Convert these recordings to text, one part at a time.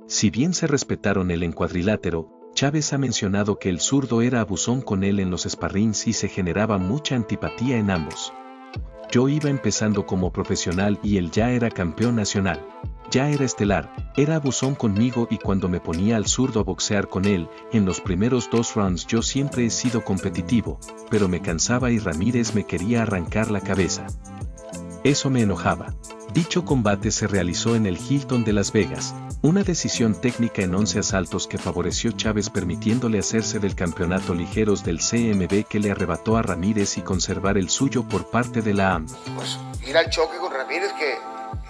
Si bien se respetaron el cuadrilátero, Chávez ha mencionado que el zurdo era abusón con él en los sparrings y se generaba mucha antipatía en ambos. Yo iba empezando como profesional y él ya era campeón nacional. Ya era estelar, era abusón conmigo y cuando me ponía al zurdo a boxear con él, en los primeros 2 rounds yo siempre he sido competitivo, pero me cansaba y Ramírez me quería arrancar la cabeza. Eso me enojaba. Dicho combate se realizó en el Hilton de Las Vegas, una decisión técnica en 11 asaltos que favoreció Chávez permitiéndole hacerse del campeonato ligeros del CMB que le arrebató a Ramírez y conservar el suyo por parte de la AM. Pues ir al choque con Ramírez, que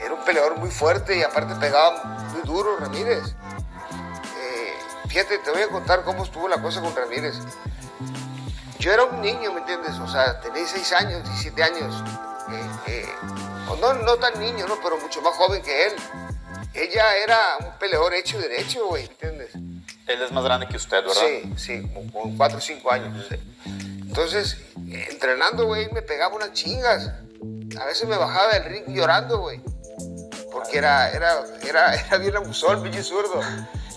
era un peleador muy fuerte y aparte pegaba muy duro Ramírez. Fíjate, te voy a contar cómo estuvo la cosa con Ramírez. Yo era un niño, ¿me entiendes? O sea, tenía 16 años, 17 años. No tan niño, ¿no? Pero mucho más joven que él. Ella era un peleador hecho y derecho, güey, ¿me entiendes? Él es más grande que usted, ¿verdad? Sí, como con 4 o 5 años. Sí. Entonces, entrenando, güey, me pegaba unas chingas. A veces me bajaba del ring llorando, güey. Porque era bien abusón, pinche zurdo.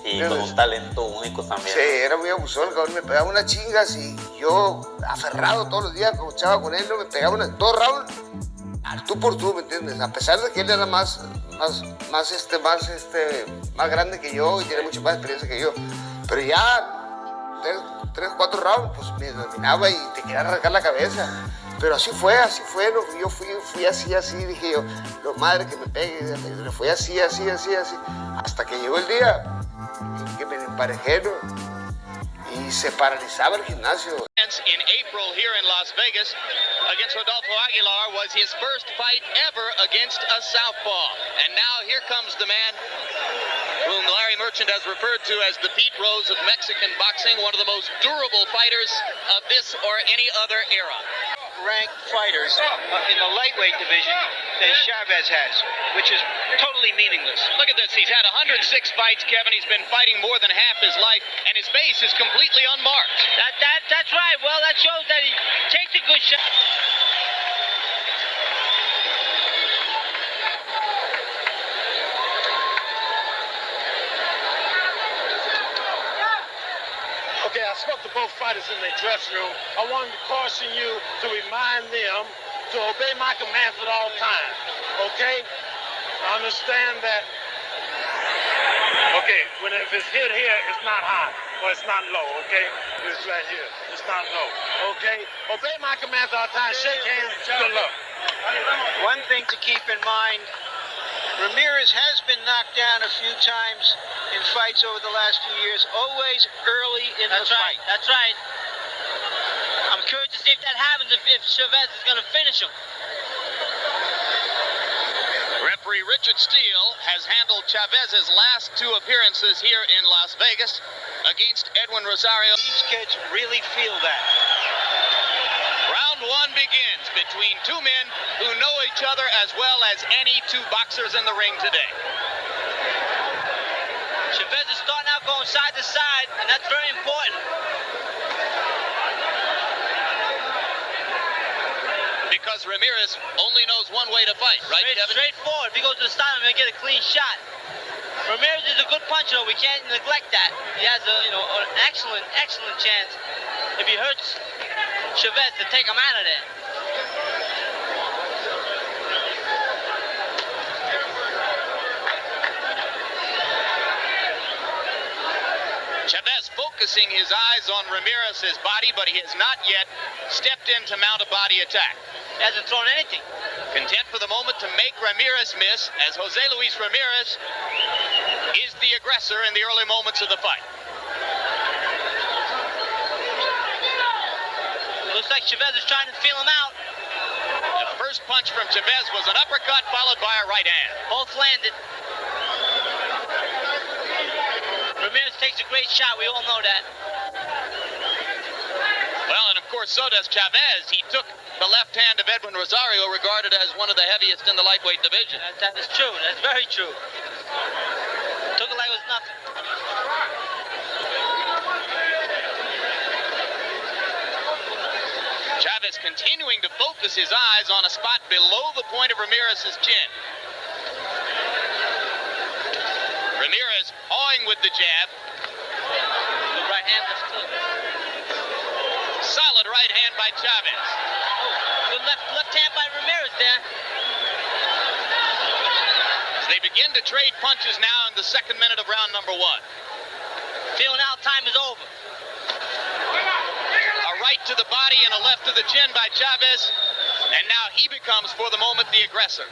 Y con un talento único también. Sí, era muy abusón, cabrón. Me pegaba unas chingas y yo, aferrado todos los días, como chava con él, ¿no? Me pegaba unas 2 rounds al tú por tú, ¿me entiendes? A pesar de que él era más grande que yo y tiene mucha más experiencia que yo. Pero ya 3, 4 rounds, pues me dominaba y te quería arrancar la cabeza. Pero así fue, ¿no? Yo fui así, dije yo, lo madre que me pegue, fui así, hasta que llegó el día en que me emparejé, ¿no? Y se paralizaba el gimnasio. In April here in Las Vegas against Rodolfo Aguilar was his first fight ever against a southpaw. And now here comes the man whom Larry Merchant has referred to as the Pete Rose of Mexican boxing, one of the most durable fighters of this or any other era. Ranked fighters in the lightweight division that Chavez has, which is totally meaningless. Look at this. He's had 106 fights, Kevin. He's been fighting more than half his life, and his base is completely unmarked. That's right. Well, that shows that he takes a good shot. Okay, I spoke to both fighters in their dressing room. I wanted to caution you to remind them to obey my commands at all times. Okay? Understand that. Okay, if it's hit here, it's not high or it's not low. Okay? It's right here. It's not low. Okay? Obey my commands at all times. Shake hands. Good luck. One thing to keep in mind, Ramírez has been knocked down a few times in fights over the last few years, always early in the fight. That's right. I'm curious to see if that happens, if Chavez is going to finish him. Referee Richard Steele has handled Chavez's last 2 appearances here in Las Vegas against Edwin Rosario. These kids really feel that. Round 1 begins between 2 men who know each other as well as any 2 boxers in the ring today. Chavez is starting out going side to side, and that's very important. Because Ramírez only knows one way to fight, right, Kevin? Straightforward. If he goes to the side, I'm going to get a clean shot. Ramírez is a good puncher, though. We can't neglect that. He has an excellent chance if he hurts Chavez to take him out of there. Chavez focusing his eyes on Ramírez's body, but he has not yet stepped in to mount a body attack. He hasn't thrown anything. Content for the moment to make Ramírez miss, as Jose Luis Ramírez is the aggressor in the early moments of the fight. Looks like Chavez is trying to feel him out. The first punch from Chavez was an uppercut followed by a right hand. Both landed. Ramírez takes a great shot, we all know that. Well, and of course, so does Chavez. He took the left hand of Edwin Rosario, regarded as one of the heaviest in the lightweight division. That is true, that's very true. Took it like it was nothing. Chavez continuing to focus his eyes on a spot below the point of Ramírez's chin. Ramírez drawing with the jab. Good right hand, left hook. Solid right hand by Chavez. Oh, good left hand by Ramírez there. They begin to trade punches now in the second minute of round number 1. Feel now time is over. A right to the body and a left to the chin by Chavez. And now he becomes, for the moment, the aggressor.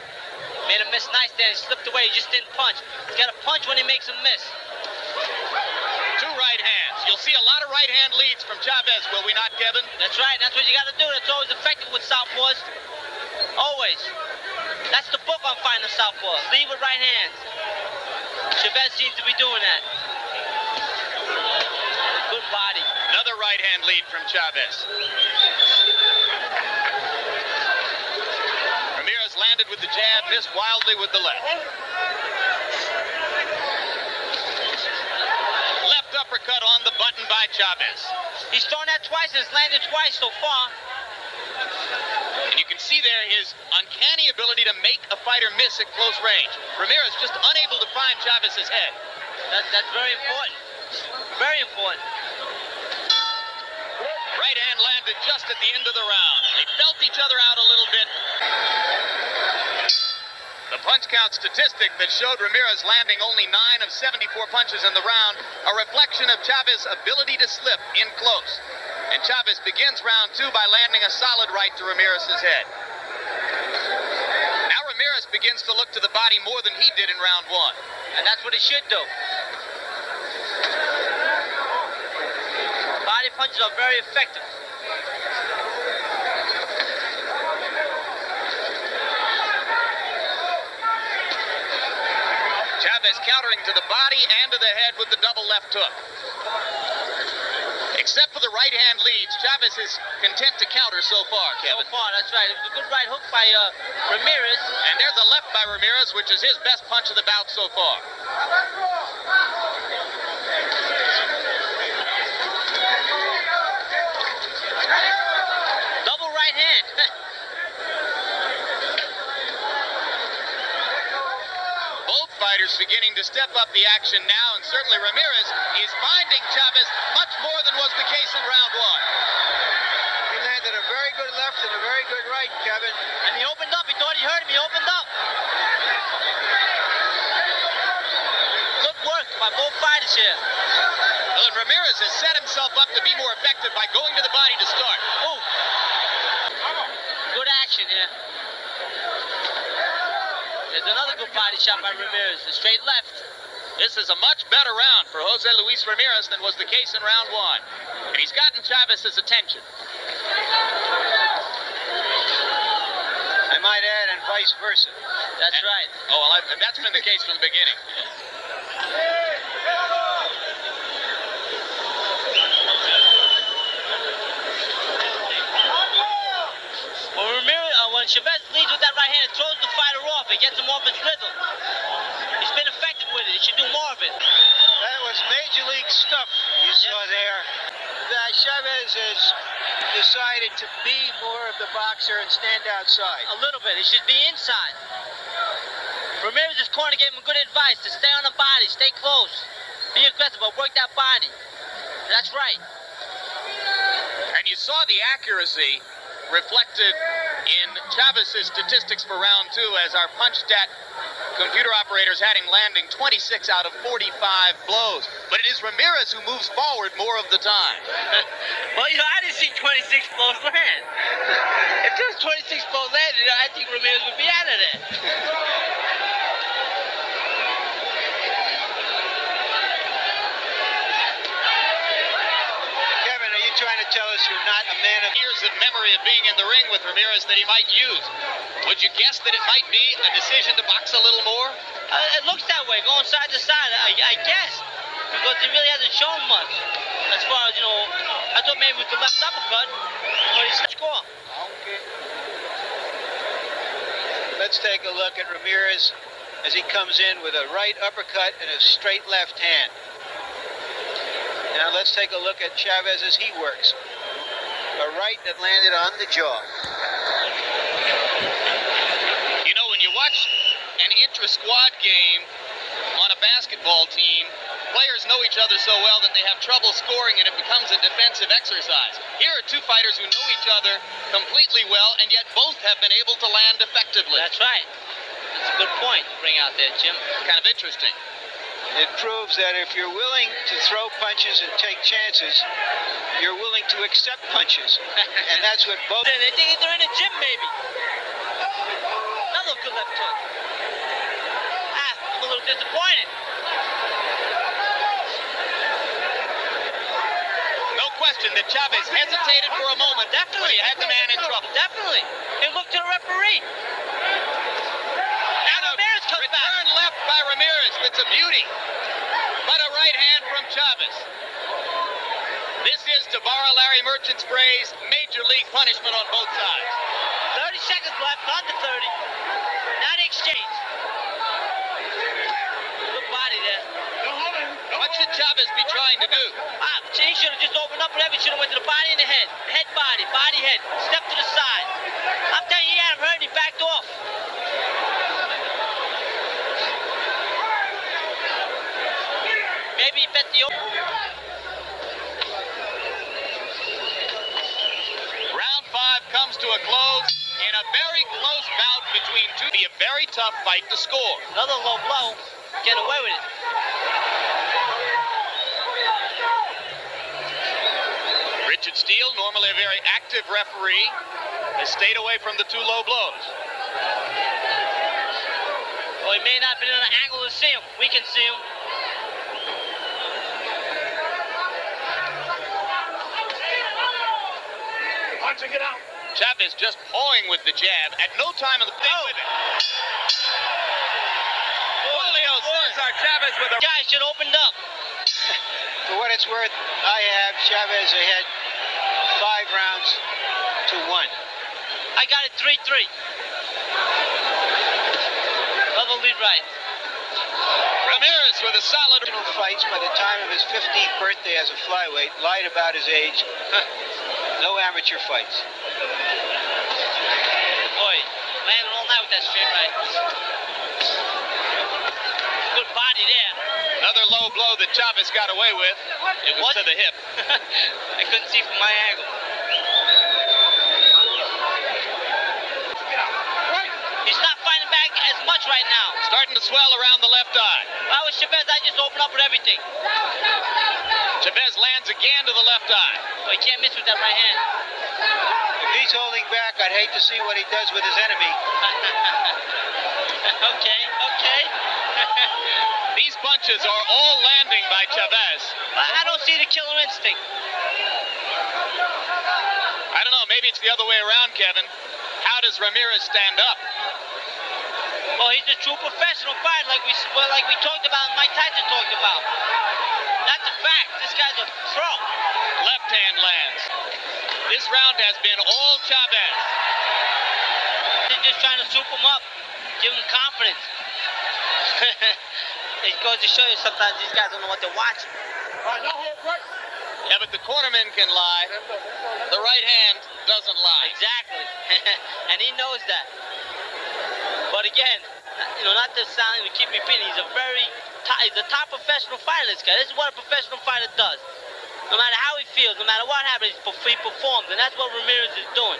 Made a miss nice there. He slipped away. He just didn't punch. He's got to punch when he makes a miss. 2 right hands. You'll see a lot of right hand leads from Chavez, will we not, Kevin? That's right. That's what you got to do. That's always effective with southpaws. Always. That's the book on fighting the southpaw. Lead with right hands. Chavez seems to be doing that. Good body. Another right hand lead from Chavez. Ramírez landed with the jab, missed wildly with the left. Left uppercut on the button by Chavez. He's thrown that twice and it's landed twice so far. And you can see there his uncanny ability to make a fighter miss at close range. Ramírez just unable to find Chavez's head. That's very important. Very important. Right hand landed just at the end of the round. They felt each other out a little bit. The punch count statistic that showed Ramírez landing only 9 of 74 punches in the round, a reflection of Chavez's ability to slip in close. And Chavez begins round 2 by landing a solid right to Ramírez's head. Now Ramírez begins to look to the body more than he did in round 1. And that's what he should do. Body punches are very effective. Chavez countering to the body and to the head with the double left hook. Except for the right hand leads, Chavez is content to counter so far, Kevin. So far, that's right. It was a good right hook by Ramírez. And there's a left by Ramírez, which is his best punch of the bout so far. Double right hand. Both fighters beginning to step up the action now, and certainly Ramírez is finding Chavez much more than was the case in round 1. He landed a very good left and a very good right, Kevin. And he opened up. He thought he hurt him. He opened up. Good work by both fighters here. Well, and Ramírez has set himself up to be more effective by going to the body to start. Oh. Good action here. There's another good body shot by Ramírez. A straight left. This is a much better round for Jose Luis Ramírez than was the case in round 1. And he's gotten Chavez's attention. I might add, and vice versa. That's right. Oh, well, and that's been the case from the beginning. When Chavez leads with that right hand, it throws the fighter off. It gets him off his rhythm. He's been effective with it. He should do more of it. That was major league stuff you saw there. Chavez has decided to be more of the boxer and stand outside. A little bit. He should be inside. Ramírez's corner gave him good advice to stay on the body, stay close, be aggressive, but work that body. That's right. And you saw the accuracy reflected in Chavez's statistics for round 2 as our punch stat computer operators had him landing 26 out of 45 blows. But it is Ramírez who moves forward more of the time. Well, I didn't see 26 blows land. If there was 26 blows landed, I think Ramírez would be out of there. Trying to tell us you're not a man of years of memory of being in the ring with Ramírez that he might use. Would you guess that it might be a decision to box a little more? It looks that way, going side to side, I guess, because he really hasn't shown much. As far as, I thought maybe with the left uppercut, but he's score. Let's take a look at Ramírez as he comes in with a right uppercut and a straight left hand. Now let's take a look at Chavez as he works. A right that landed on the jaw. You know, when you watch an intra-squad game on a basketball team, each other so well that they have trouble scoring and it becomes a defensive exercise. Here are two fighters who know each other completely well and yet both have been able to land effectively. That's right. That's a good point to bring out there, Jim. Kind of interesting. It proves that if you're willing to throw punches and take chances, you're willing to accept punches. And that's what both... They think they're in a gym, maybe. Another good left hook. I'm a little disappointed. No question that Chavez hesitated for a moment. Definitely. When he had the man in trouble. Definitely. He looked to the referee. And a Ramírez comes back. return left by Ramírez. That's a beauty. But a right hand from Chavez. This is to borrow Larry Merchant's phrase, major league punishment on both sides. 30 seconds left, under 30. Now the exchange. Good body there. What should Chavez be trying to do? He should have just opened up whatever. He should have went to the body and the head. Head, body, head. Step to the side. I'm telling you, he had him hurt and he backed off. Maybe he bet the... Round 5 comes to a close in a very close bout between two. Be a very tough fight to score. Another low blow. Get away with it. Richard Steele, normally a very active referee, has stayed away from the two low blows. Well, he may not have been in an angle to see him. We can see him. Punching it out. Chavez just pawing with the jab. At no time in the thing with it. Julio César Chávez with a... Guys should have opened up. For what it's worth, I have Chavez ahead 5 rounds to 1. I got it 3-3. Another lead right. Ramírez with a solid... Fights by the time of his 15th birthday as a flyweight, lied about his age. No amateur fights. Boy, landing all night with that straight right. Good body there. Another low blow that Chavez got away with. It was to the hip. I couldn't see from my angle. He's not fighting back as much right now. Starting to swell around the left eye. If I was Chavez, I'd just open up with everything. Chavez lands again to the left eye. So he can't miss with that right hand. If he's holding back, I'd hate to see what he does with his enemy. Okay. These punches are all landing by Chavez. I don't see the killer instinct. I don't know, maybe it's the other way around, Kevin. How does Ramírez stand up? Well, he's a true professional fighter, like we talked about and Mike Tyson talked about. That's a fact. This guy's a pro. Left hand lands. This round has been all Chavez. They're just trying to soup him up, give him confidence. It goes to show you sometimes these guys don't know what they're watching. Yeah, but the cornerman can lie. The right hand doesn't lie. Exactly. And he knows that. But again, not to sound to keep me beating, he's a top professional fighter, this guy. This is what a professional fighter does. No matter how he feels, no matter what happens, he performs, and that's what Ramírez is doing.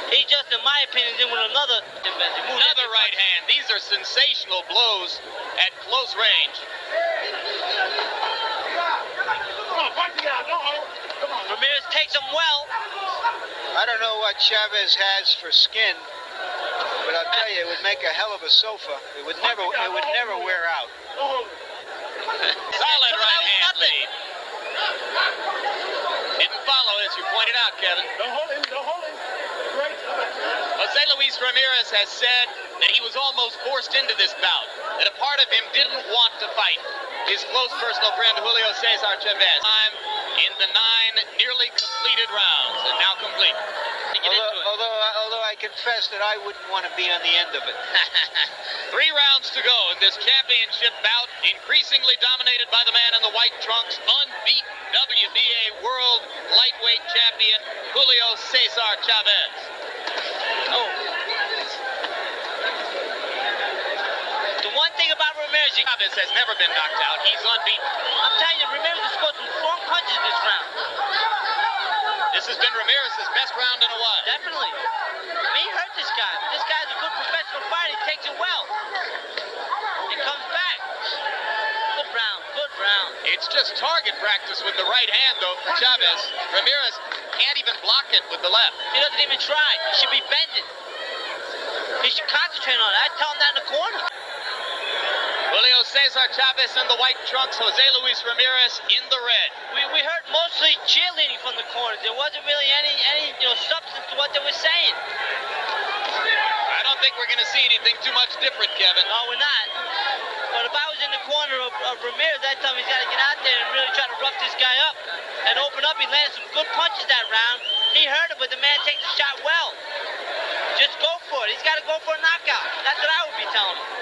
He just, in my opinion, is in with another right hand. These are sensational blows at close range. Ramírez takes him well. I don't know what Chavez has for skin, but I'll tell you, it would make a hell of a sofa. It would never wear out. Solid right hand lead. Didn't follow, as you pointed out, Kevin. Jose Luis Ramírez has said that he was almost forced into this bout, that a part of him didn't want to fight his close personal friend Jilio César Chávez. Time in the 9 nearly completed rounds, and now complete. Although I confess that I wouldn't want to be on the end of it. 3 rounds to go in this championship bout, increasingly dominated by the man in the white trunks, unbeaten WBA World Lightweight Champion Jilio César Chávez. Oh. The one thing about Ramírez, Chavez has never been knocked out. He's unbeaten. I'm telling you, Ramirez has scored some strong punches this round. This has been Ramirez's best round in a while. Definitely. He hurt this guy. This guy's a good professional fighter. He takes it well. He comes back. Good round. Good round. It's just target practice with the right hand, though, for Chavez. Ramirez can't even block it with the left. He doesn't even try. He should be bending. He should concentrate on it. I tell him that in the corner. Jilio César Chávez in the white trunks, Jose Luis Ramirez in the red. We heard mostly cheerleading from the corners. There wasn't really any substance to what they were saying. I don't think we're going to see anything too much different, Kevin. No, we're not. But if I was in the corner of Ramirez, I'd tell him he's got to get out there and really try to rough this guy up and open up. He landed some good punches that round. He hurt him, but the man takes the shot well. Just go for it. He's got to go for a knockout. That's what I would be telling him.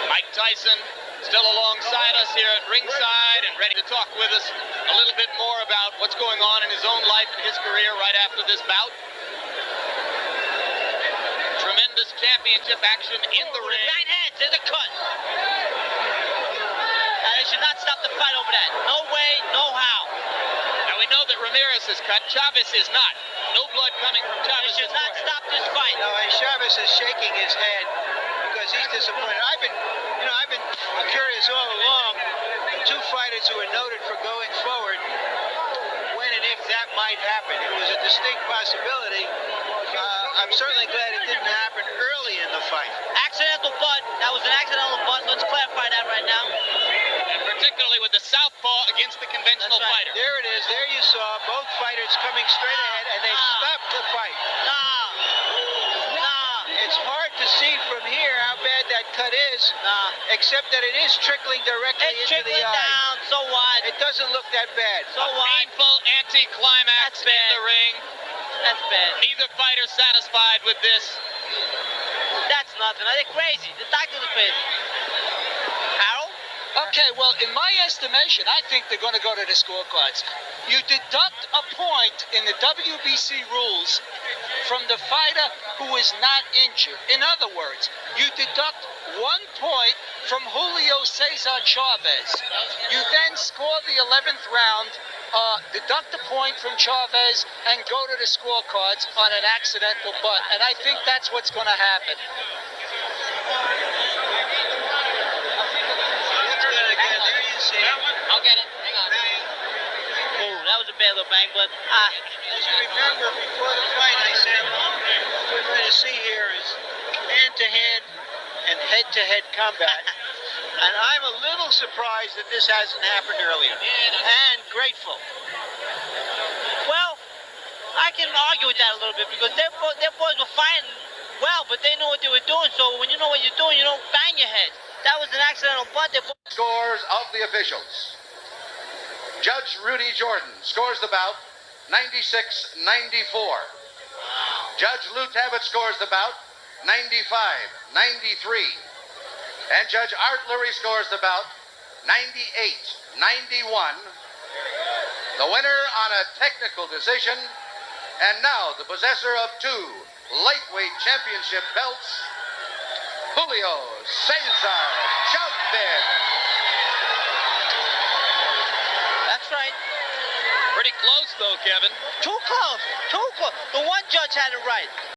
Mike Tyson still alongside us here at ringside and ready to talk with us a little bit more about what's going on in his own life and his career right after this bout. Tremendous championship action in the ring. Right hands, there's a cut. They should not stop the fight over that. No way, no how. Now we know that Ramirez is cut, Chavez is not. No blood coming from Chavez. They should not stop this fight. No, and Chavez is shaking his head because he's disappointed. I've been curious all along. The two fighters who are noted for going forward, when and if that might happen. It was a distinct possibility. I'm certainly glad it didn't happen early in the fight. Accidental butt. That was an accidental butt. Let's clarify that right now. And particularly with the southpaw against the conventional fighter. There it is. There you saw both fighters coming straight ahead, and they stopped the fight. It's hard to see from here how bad that cut is, except that it is trickling directly into the eye. Down, so what? It doesn't look that bad. So what? Painful anticlimax in the ring. That's bad. Neither fighter satisfied with this. That's nothing. They're crazy. The doctors are crazy. Harold? Okay, well, in my estimation, I think they're going to go to the scorecards. You deduct a point in the WBC rules from the fighter who is not injured. In other words, you deduct 1 point from Jilio César Chávez. You then score the 11th round, deduct a point from Chávez, and go to the scorecards on an accidental butt. And I think that's what's going to happen. I'll get it. Hang on. Oh, that was a bad little bang, but As you remember, before the fight, I said, what we're going to see here is hand-to-hand and head-to-head combat. And I'm a little surprised that this hasn't happened earlier. And grateful. well, I can argue with that a little bit because their boys were fighting well, but they knew what they were doing. So when you know what you're doing, you don't bang your head. That was an accidental butt. Scores of the officials. Judge Rudy Jordan scores the bout 96-94. Judge Lou Tabbitt scores the bout 95-93. And Judge Art Lurie scores the bout 98-91. The winner on a technical decision, and now the possessor of 2 lightweight championship belts, Jilio César Chávez. That's right. Pretty close, though, Kevin. Too close. The one judge had it right.